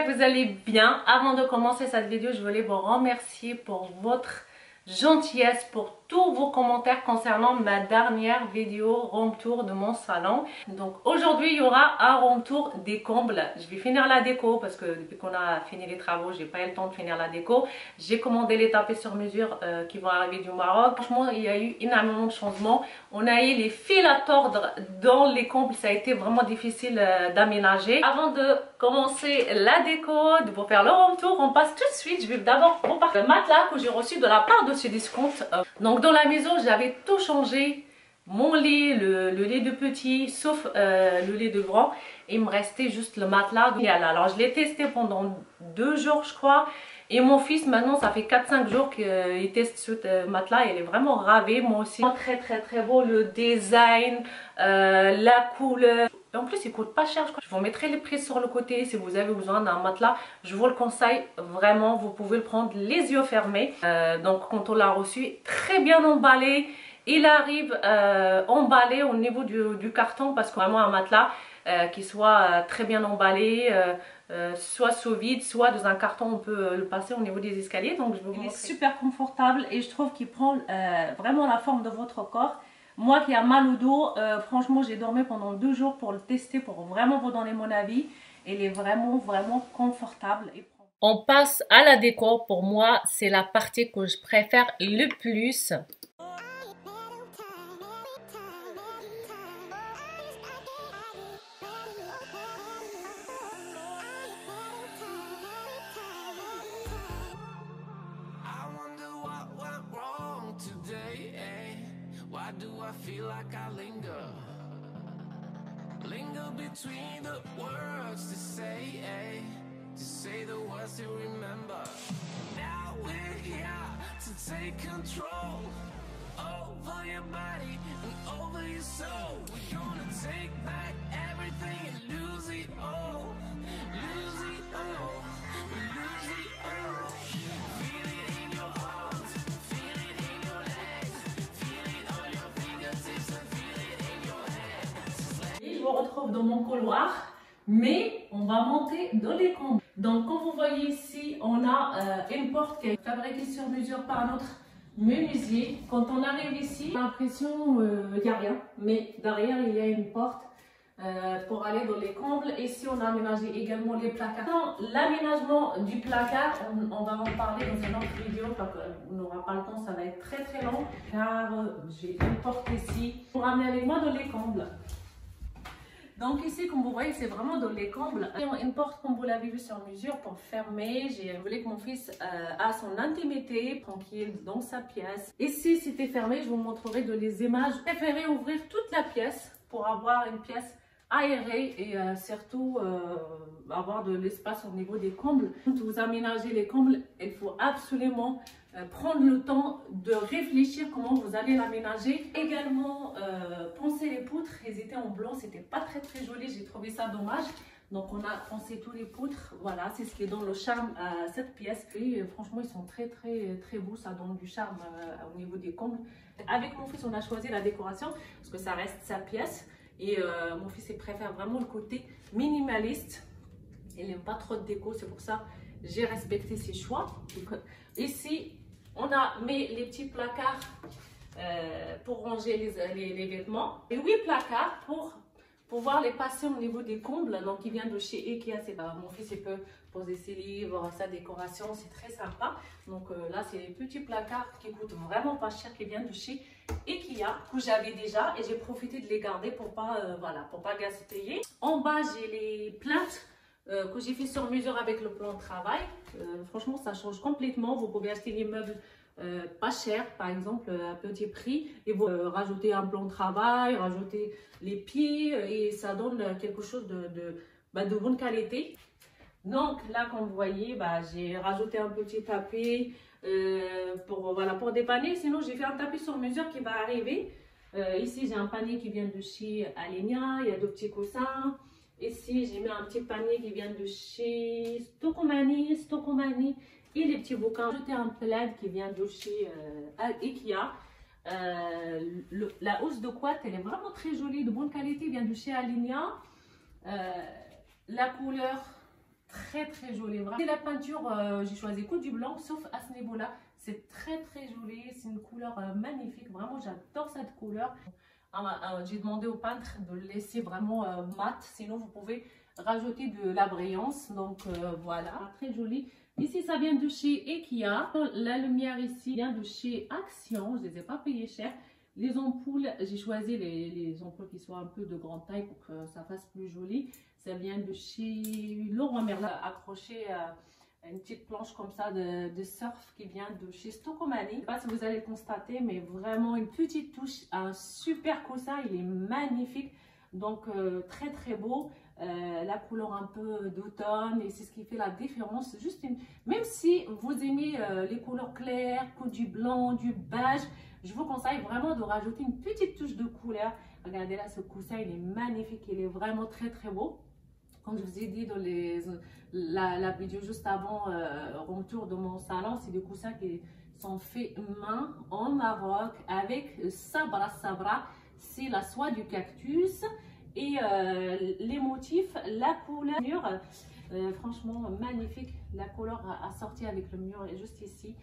Vous allez bien. Avant de commencer cette vidéo, je voulais vous remercier pour votre gentillesse, pour tous vos commentaires concernant ma dernière vidéo room tour de mon salon. Donc aujourd'hui il y aura un room tour des combles. Je vais finir la déco parce que depuis qu'on a fini les travaux, j'ai pas eu le temps de finir la déco. J'ai commandé les tapis sur mesure qui vont arriver du Maroc. Franchement, il y a eu énormément de changements. On a eu les fils à tordre dans les combles, ça a été vraiment difficile d'aménager. Avant de commencer la déco, de vous faire le room tour, on passe tout de suite. Je vais d'abord vous parler du matelas que j'ai reçu de la part de chez Discount. Donc dans la maison, j'avais tout changé. Mon lit, le lit de petit, sauf le lit de grand. Il me restait juste le matelas. Alors je l'ai testé pendant 2 jours je crois. Et mon fils maintenant ça fait 4-5 jours qu'il teste ce matelas. Il est vraiment ravi. Moi aussi. Très beau le design, la couleur. Et en plus il coûte pas cher. Je vous mettrai les prix sur le côté si vous avez besoin d'un matelas. Je vous le conseille vraiment. Vous pouvez le prendre les yeux fermés. Donc quand on l'a reçu, très bien emballé. Il arrive emballé au niveau du carton parce que vraiment un matelas qui soit très bien emballé, soit sous vide, soit dans un carton, on peut le passer au niveau des escaliers. Donc je vais vous montrer. Il est super confortable et je trouve qu'il prend vraiment la forme de votre corps. Moi qui a mal au dos, franchement j'ai dormi pendant 2 jours pour le tester, pour vraiment vous donner mon avis. Il est vraiment confortable. On passe à la déco. Pour moi c'est la partie que je préfère le plus. Feel like I linger between the words to say the words to remember. Now we're here to take control over your body and over your soul. We're gonna take back everything and lose it all, lose it all, lose it all. Feel it in your arms, feel it in your legs, feel it on your fingertips and feel it in your head. Et je vous retrouve dans mon couloir, mais on va monter dans les combles. Donc comme vous voyez ici, on a une porte qui est fabriquée sur mesure par notre menuisier. Quand on arrive ici, on a l'impression qu'il n'y a rien, mais derrière il y a une porte pour aller dans les combles. Ici on a aménagé également les placards. L'aménagement du placard, on va en parler dans une autre vidéo parce qu'on n'aura pas le temps, ça va être très long car j'ai une porte ici pour amener avec moi dans les combles. Donc ici, comme vous voyez, c'est vraiment dans les combles. Une porte, comme vous l'avez vu, sur mesure pour fermer. Je voulais que mon fils a son intimité, tranquille, dans sa pièce. Ici, c'était fermé. Je vous montrerai dans les images. Je préférais ouvrir toute la pièce pour avoir une pièce aérée et surtout avoir de l'espace au niveau des combles. Quand vous aménagez les combles, il faut absolument prendre le temps de réfléchir comment vous allez l'aménager. Également, poncer les poutres, elles étaient en blanc, c'était pas très joli, j'ai trouvé ça dommage. Donc on a poncé tous les poutres, voilà, c'est ce qui donne le charme à cette pièce. Et franchement, ils sont très beaux, ça donne du charme au niveau des combles. Avec mon fils, on a choisi la décoration parce que ça reste sa pièce. Et mon fils, il préfère vraiment le côté minimaliste. Il n'aime pas trop de déco, c'est pour ça que j'ai respecté ses choix. Donc, ici, on a mis les petits placards pour ranger les vêtements. Et 8 placards pour pouvoir les passer au niveau des combles. Donc, il vient de chez Ikea. Mon fils, il peut poser ses livres, sa décoration. C'est très sympa. Donc là, c'est les petits placards qui coûtent vraiment pas cher, qui viennent de chez Ikea, que j'avais déjà. Et j'ai profité de les garder pour pas gaspiller. En bas, j'ai les plaintes que j'ai fait sur mesure avec le plan de travail. Franchement, ça change complètement. Vous pouvez acheter des meubles pas cher, par exemple à petit prix, et vous rajoutez un plan de travail, rajoutez les pieds et ça donne quelque chose de bonne qualité. Donc là, comme vous voyez, j'ai rajouté un petit tapis pour dépanner. Sinon, j'ai fait un tapis sur mesure qui va arriver. Ici, j'ai un panier qui vient de chez Alenia. Il y a 2 petits coussins. Ici, j'ai mis un petit panier qui vient de chez Stocomanie. Et les petits bouquins. J'ai ajouté un plaid qui vient de chez Ikea. La housse de couette, elle est vraiment très jolie, de bonne qualité, vient de chez Alenia. La couleur très joli. Vraiment. Et la peinture, j'ai choisi que du blanc, sauf à ce niveau-là. C'est très joli. C'est une couleur magnifique. Vraiment, j'adore cette couleur. J'ai demandé au peintre de le laisser vraiment mat. Sinon, vous pouvez rajouter de la brillance. Donc, voilà. Très joli. Ici, ça vient de chez Ikea. La lumière ici vient de chez Action. Je ne les ai pas payées cher. Les ampoules, j'ai choisi les ampoules qui soient un peu de grande taille pour que ça fasse plus joli. Ça vient de chez Leroy Merlin, accroché à une petite planche comme ça de surf qui vient de chez Stokomani. Je ne sais pas si vous allez constater, mais vraiment une petite touche, un super coussin, il est magnifique. Donc très beau, la couleur un peu d'automne et c'est ce qui fait la différence. Juste même si vous aimez les couleurs claires, que du blanc, du beige, je vous conseille vraiment de rajouter une petite touche de couleur. Regardez là, ce coussin, il est magnifique, il est vraiment très beau. Comme je vous ai dit dans la vidéo juste avant, room tour de mon salon, c'est des coussins qui sont faits main en Maroc avec sabra. C'est la soie du cactus et les motifs, la couleur, franchement magnifique. La couleur assortie avec le mur est juste ici.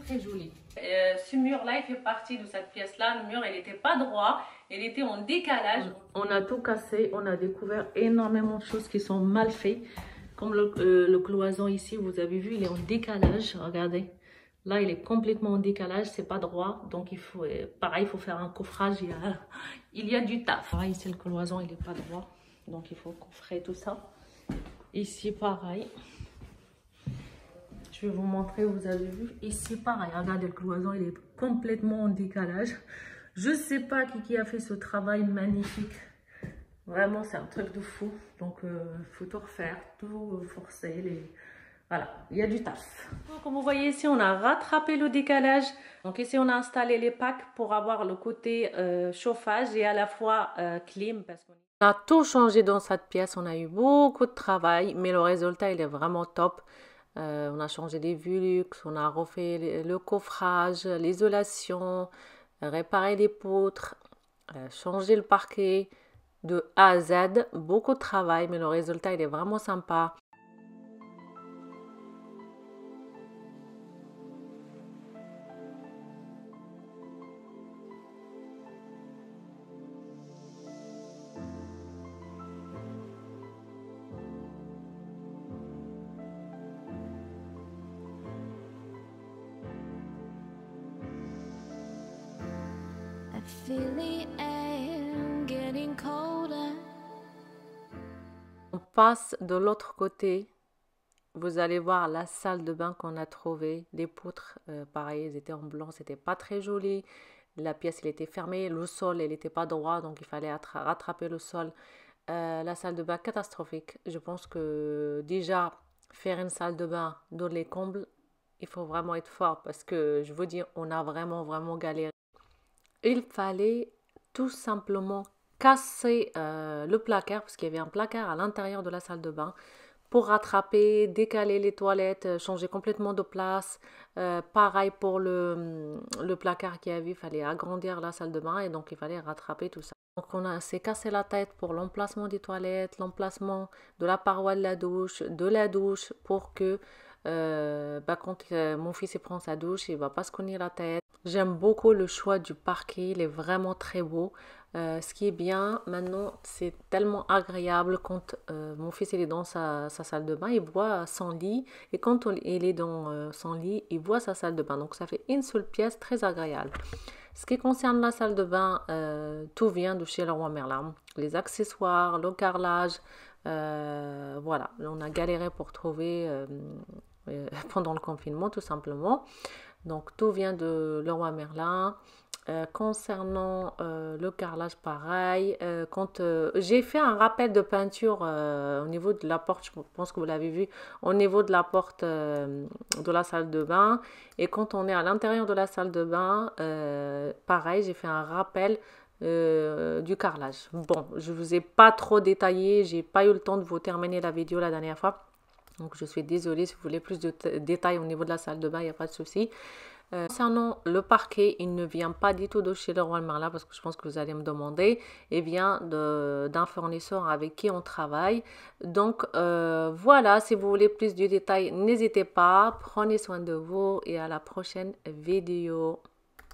Très joli. Ce mur-là, il fait partie de cette pièce-là. Le mur, il n'était pas droit. Il était en décalage. On a tout cassé. On a découvert énormément de choses qui sont mal faites. Comme le cloison ici, vous avez vu, il est en décalage. Regardez. Là, il est complètement en décalage. C'est pas droit. Donc, il faut, pareil, il faut faire un coffrage. Il y a du taf. Pareil, ici, le cloison, il n'est pas droit. Donc, il faut coffrer tout ça. Ici, pareil. Je vais vous montrer, vous avez vu, ici pareil, regardez le cloison, il est complètement en décalage. Je ne sais pas qui a fait ce travail magnifique. Vraiment, c'est un truc de fou. Donc, il faut tout refaire, tout forcer. Voilà, il y a du taf. Comme vous voyez ici, on a rattrapé le décalage. Donc ici, on a installé les packs pour avoir le côté chauffage et à la fois clim. Parce qu'on a tout changé dans cette pièce. On a eu beaucoup de travail, mais le résultat, il est vraiment top. On a changé les Velux, on a refait le coffrage, l'isolation, réparé les poutres, changé le parquet de A à Z. Beaucoup de travail, mais le résultat, il est vraiment sympa. Feel the air getting colder. On passe de l'autre côté. Vous allez voir la salle de bain qu'on a trouvée. Les poutres, pareil, elles étaient en blanc, c'était pas très joli. La pièce, elle était fermée. Le sol, elle n'était pas droit, donc il fallait rattraper le sol. La salle de bain, catastrophique. Je pense que déjà, faire une salle de bain dans les combles, il faut vraiment être fort parce que je vous dis, on a vraiment galéré. Il fallait tout simplement casser le placard, parce qu'il y avait un placard à l'intérieur de la salle de bain, pour rattraper, décaler les toilettes, changer complètement de place. Pareil pour le placard qu'il y avait, il fallait agrandir la salle de bain et donc il fallait rattraper tout ça. Donc on s'est cassé la tête pour l'emplacement des toilettes, l'emplacement de la paroi de la douche pour que quand mon fils il prend sa douche, il ne va pas se cogner la tête. J'aime beaucoup le choix du parquet, il est vraiment très beau. Ce qui est bien maintenant, c'est tellement agréable quand mon fils il est dans sa salle de bain, il voit son lit. Et quand il est dans son lit, il voit sa salle de bain. Donc ça fait une seule pièce très agréable. Ce qui concerne la salle de bain, tout vient de chez Leroy Merlin. Les accessoires, le carrelage, voilà. On a galéré pour trouver pendant le confinement tout simplement. Donc tout vient de Leroy Merlin. Concernant le carrelage, pareil. Quand j'ai fait un rappel de peinture au niveau de la porte, je pense que vous l'avez vu, au niveau de la porte de la salle de bain. Et quand on est à l'intérieur de la salle de bain, pareil, j'ai fait un rappel du carrelage. Bon, je vous ai pas trop détaillé, j'ai pas eu le temps de vous terminer la vidéo la dernière fois. Donc je suis désolée, si vous voulez plus de détails au niveau de la salle de bain, il n'y a pas de souci. Concernant le parquet, il ne vient pas du tout de chez Leroy Merlin parce que je pense que vous allez me demander. Il vient d'un fournisseur avec qui on travaille. Donc voilà, si vous voulez plus de détails, n'hésitez pas. Prenez soin de vous et à la prochaine vidéo.